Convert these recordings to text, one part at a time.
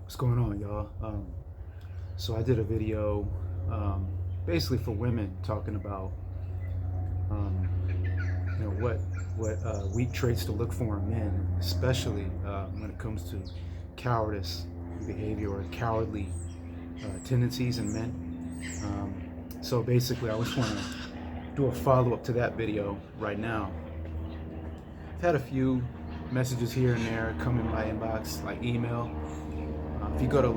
What's going on, y'all? So I did a video basically for women talking about um, what weak traits to look for in men, especially when it comes to cowardice behavior or cowardly tendencies in men. So basically, I just want to do a follow up to that video right now. I've had a few messages here and there come in my inbox, like email. If you go to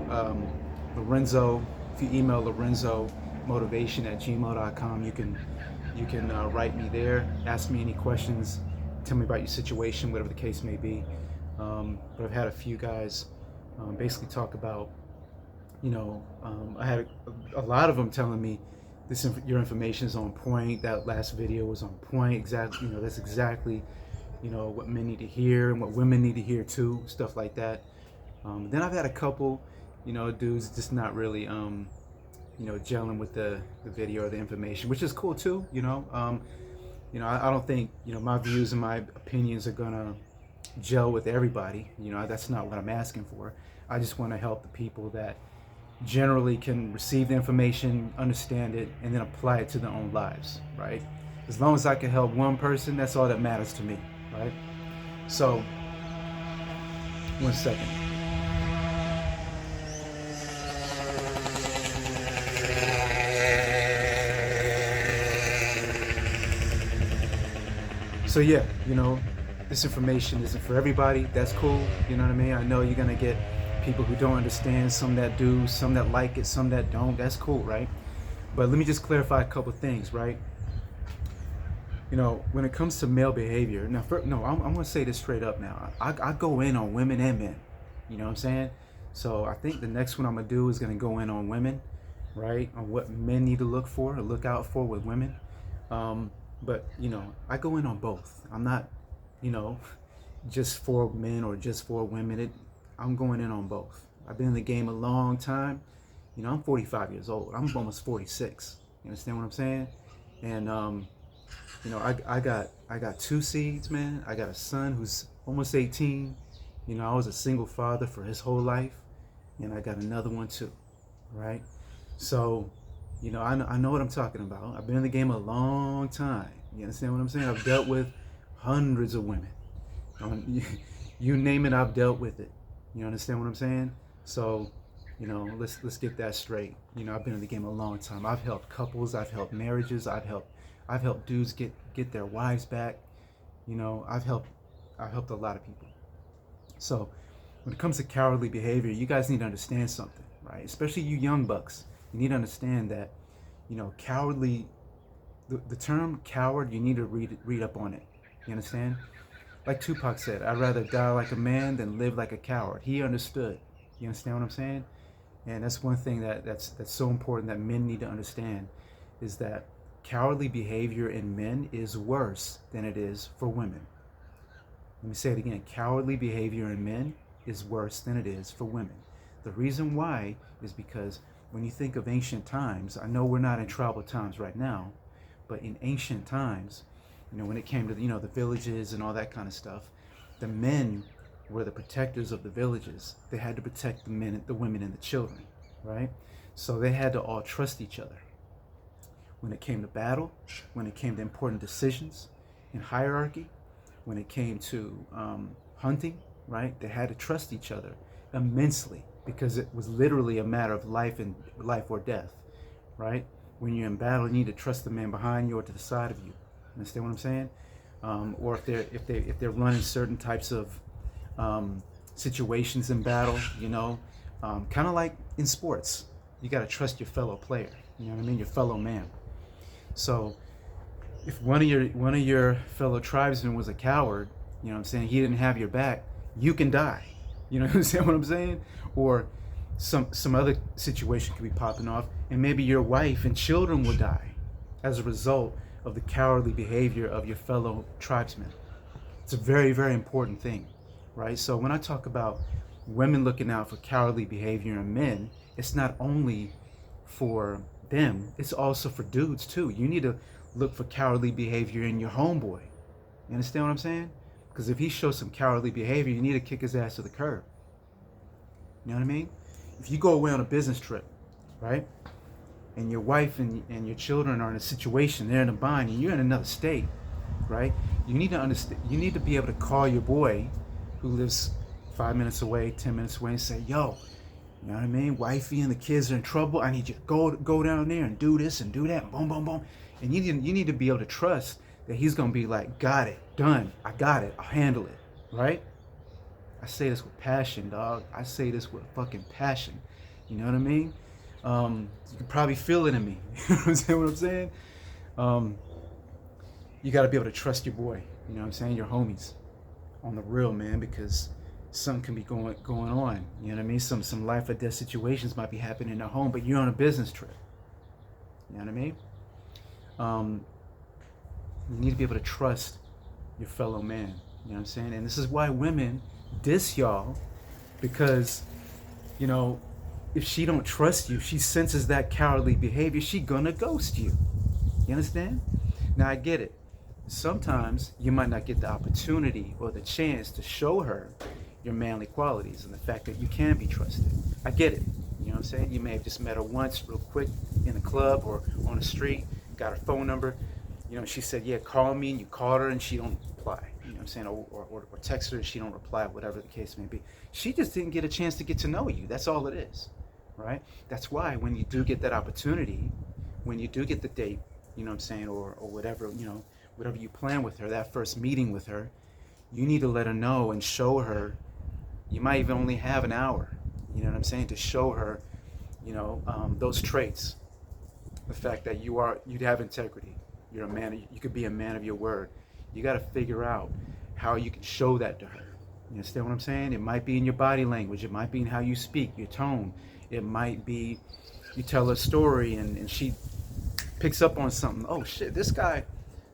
Lorenzo, if you email Lorenzo motivation at gmail.com, you can write me there, ask me any questions, tell me about your situation, whatever the case may be. But I've had a few guys basically talk about, I had a lot of them telling me your information is on point. That last video was on point. Exactly, that's exactly, what men need to hear and what women need to hear too, stuff like that. Then I've had a couple, dudes just not really, gelling with the video or the information, which is cool too. I don't think, my views and my opinions are gonna gel with everybody. That's not what I'm asking for. I just want to help the people that generally can receive the information, understand it, and then apply it to their own lives, right? As long as I can help one person, that's all that matters to me, right? So, one second. So yeah, this information isn't for everybody. That's cool. You know what I mean? I know you're gonna get people who don't understand, some that do, some that like it, some that don't. That's cool, right? But let me just clarify a couple things, right? When it comes to male behavior, now, I'm gonna say this straight up now. I go in on women and men. You know what I'm saying? So I think the next one I'm gonna do is gonna go in on women, right? On what men need to look for or look out for with women. But I go in on both. I'm not, just for men or just for women. I'm going in on both. I've been in the game a long time. I'm 45 years old. I'm almost 46. You understand what I'm saying? And I got two seeds, man. I got a son who's almost 18. I was a single father for his whole life, and I got another one too, right? So I know what I'm talking about. I've been in the game a long time. You understand what I'm saying? I've dealt with hundreds of women. You name it, I've dealt with it. You understand what I'm saying? So, let's get that straight. I've been in the game a long time. I've helped couples. I've helped marriages. I've helped dudes get their wives back. I've helped a lot of people. So, when it comes to cowardly behavior, you guys need to understand something, right? Especially you young bucks. You need to understand that, cowardly, the term coward, you need to read up on it. You understand? Like Tupac said, I'd rather die like a man than live like a coward. He understood. You understand what I'm saying? And that's one thing that's so important that men need to understand, is that cowardly behavior in men is worse than it is for women. Let me say it again. Cowardly behavior in men is worse than it is for women. The reason why is because when you think of ancient times, I know we're not in tribal times right now, but in ancient times, when it came to the villages and all that kind of stuff, the men were the protectors of the villages. They had to protect the men, the women, and the children, right? So they had to all trust each other. When it came to battle, when it came to important decisions in hierarchy, when it came to hunting, right? They had to trust each other immensely, because it was literally a matter of life or death, right? When you're in battle, you need to trust the man behind you or to the side of you. Understand what I'm saying? Or if they're running certain types of situations in battle, kind of like in sports, you got to trust your fellow player. You know what I mean? Your fellow man. So if one of your fellow tribesmen was a coward, what I'm saying, he didn't have your back, you can die. You understand what I'm saying? Or some other situation could be popping off, and maybe your wife and children will die as a result of the cowardly behavior of your fellow tribesmen. It's a very, very important thing, right? So when I talk about women looking out for cowardly behavior in men, it's not only for them, it's also for dudes too. You need to look for cowardly behavior in your homeboy. You understand what I'm saying? Because if he shows some cowardly behavior, you need to kick his ass to the curb. You know what I mean? If you go away on a business trip, right, and your wife and your children are in a situation, they're in a bind, and you're in another state, right? You need to understand. You need to be able to call your boy, who lives 5 minutes away, 10 minutes away, and say, "Yo, you know what I mean? Wifey and the kids are in trouble. I need you to go down there and do this and do that. And boom, boom, boom." And you need to be able to trust that he's gonna be like, "Got it, done. I got it. I'll handle it." Right? I say this with passion, dog. I say this with fucking passion. You know what I mean? You can probably feel it in me. You know what I'm saying? You got to be able to trust your boy. You know what I'm saying? Your homies, on the real, man, because something can be going on. You know what I mean? Some life or death situations might be happening in a home, but you're on a business trip. You know what I mean? You need to be able to trust your fellow man. You know what I'm saying? And this is why women diss y'all, because, you know, if she don't trust you, she senses that cowardly behavior, she gonna ghost you. You understand? Now I get it. Sometimes you might not get the opportunity or the chance to show her your manly qualities and the fact that you can be trusted. I get it. You know what I'm saying? You may have just met her once real quick in a club or on the street, got her phone number. You know, she said, "Yeah, call me," and you called her and she don't reply. You know what I'm saying? Or text her and she don't reply, whatever the case may be. She just didn't get a chance to get to know you. That's all it is, right? That's why when you do get that opportunity, when you do get the date, you know what I'm saying, or whatever, you know, whatever you plan with her, that first meeting with her, you need to let her know and show her. You might even only have an hour, you know what I'm saying, to show her, you know, those traits. The fact that you'd have integrity. You're a man. You could be a man of your word. You got to figure out how you can show that to her. You understand what I'm saying? It might be in your body language. It might be in how you speak, your tone. It might be you tell a story and she picks up on something. Oh shit, this guy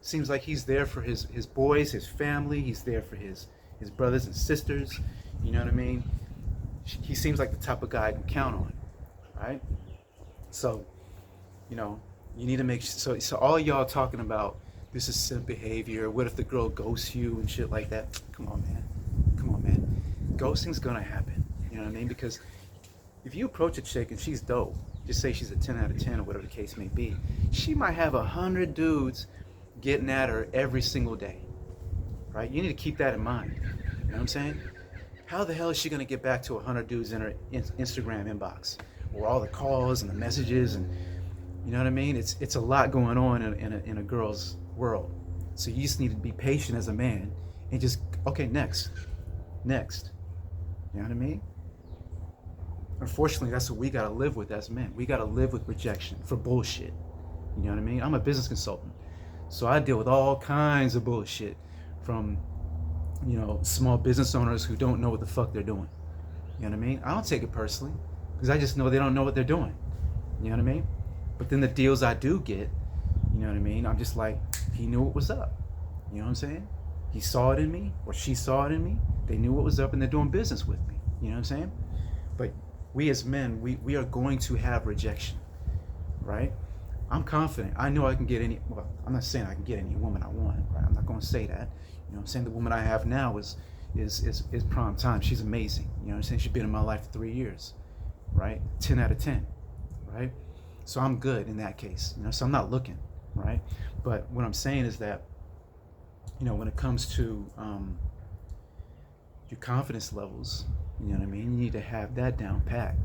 seems like he's there for his boys, his family. He's there for his brothers and sisters. You know what I mean? He seems like the type of guy I can count on, right? So, you know, you need to make sure. So all y'all talking about this is simp behavior. What if the girl ghosts you and shit like that? Come on, man. Come on, man. Ghosting's gonna happen. You know what I mean? Because if you approach a chick and she's dope, just say she's a 10 out of 10 or whatever the case may be, she might have 100 dudes getting at her every single day, right? You need to keep that in mind. You know what I'm saying? How the hell is she gonna get back to 100 dudes in her Instagram inbox, or all the calls and the messages, and you know what I mean? It's a lot going on in a girl's world. So you just need to be patient as a man and just, okay, next. You know what I mean? Unfortunately, that's what we gotta live with as men. We gotta live with rejection for bullshit. You know what I mean? I'm a business consultant, so I deal with all kinds of bullshit from, you know, small business owners who don't know what the fuck they're doing. You know what I mean? I don't take it personally because I just know they don't know what they're doing. You know what I mean? But then the deals I do get, you know what I mean? I'm just like, he knew what was up. You know what I'm saying? He saw it in me, or she saw it in me. They knew what was up and they're doing business with me. You know what I'm saying? But we as men, we are going to have rejection, right? I'm confident. I know I can get any, well, I'm not saying I can get any woman I want, right? I'm not going to say that. You know what I'm saying? The woman I have now is prime time. She's amazing. You know what I'm saying? She's been in my life for 3 years, right? 10 out of 10, right? So I'm good in that case, you know, so I'm not looking, right? But what I'm saying is that, you know, when it comes to your confidence levels, you know what I mean? You need to have that down pat,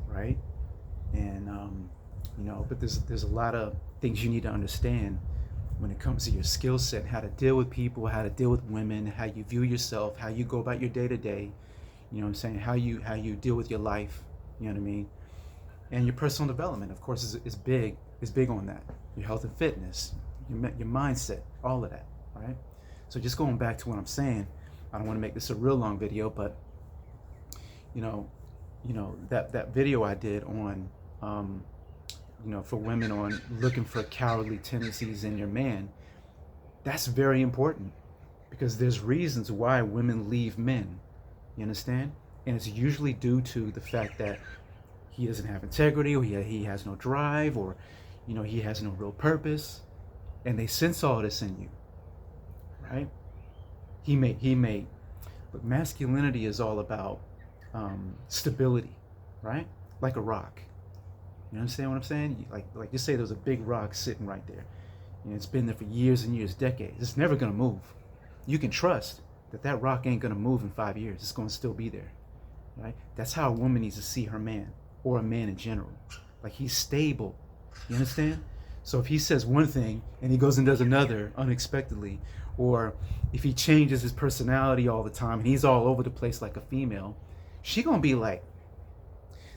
right? And, you know, but there's a lot of things you need to understand when it comes to your skill set, how to deal with people, how to deal with women, how you view yourself, how you go about your day to day, you know what I'm saying? How you deal with your life, you know what I mean? And your personal development, of course, is big on that. Your health and fitness, your mindset, all of that, right? So just going back to what I'm saying, I don't want to make this a real long video, but you know that video I did on, you know, for women on looking for cowardly tendencies in your man, that's very important because there's reasons why women leave men. You understand? And it's usually due to the fact that he doesn't have integrity, or he has no drive, or, you know, he has no real purpose, and they sense all this in you, right? He may, but masculinity is all about stability, right? Like a rock. You understand what I'm saying? Like just say there's a big rock sitting right there. You know, it's been there for years and years, decades. It's never gonna move. You can trust that that rock ain't gonna move in 5 years. It's gonna still be there, right? That's how a woman needs to see her man, or a man in general. Like, he's stable. You understand? So if he says one thing and he goes and does another unexpectedly, or if he changes his personality all the time and he's all over the place like a female, she gonna be like,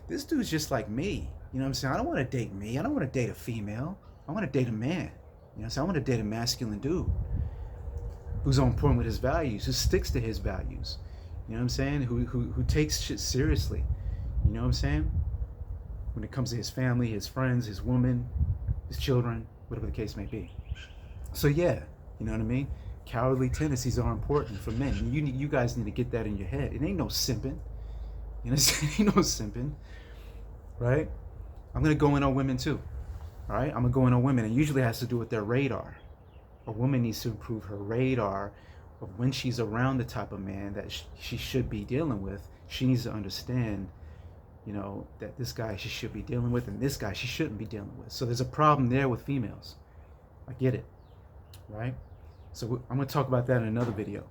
this dude's just like me. You know what I'm saying? I don't want to date me. I don't want to date a female. I want to date a man. You know what I'm saying? I want to date a masculine dude who's on point with his values, who sticks to his values. You know what I'm saying? Who takes shit seriously. You know what I'm saying? When it comes to his family, his friends, his woman, his children, whatever the case may be. So yeah, you know what I mean? Cowardly tendencies are important for men. You guys need to get that in your head. It ain't no simping. You know what I'm saying? It ain't no simping. Right? I'm going to go in on women too. All right? I'm going to go in on women. And usually it has to do with their radar. A woman needs to improve her radar of when she's around the type of man that she should be dealing with. She needs to understand, you know, that this guy she should be dealing with and this guy she shouldn't be dealing with. So there's a problem there with females. I get it. Right? So I'm going to talk about that in another video.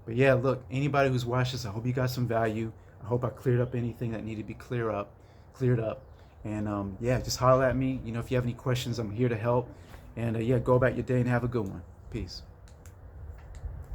But yeah, look, anybody who's watched this, I hope you got some value. I hope I cleared up anything that needed to be cleared up. And yeah, just holler at me. You know, if you have any questions, I'm here to help. And yeah, go about your day and have a good one. Peace.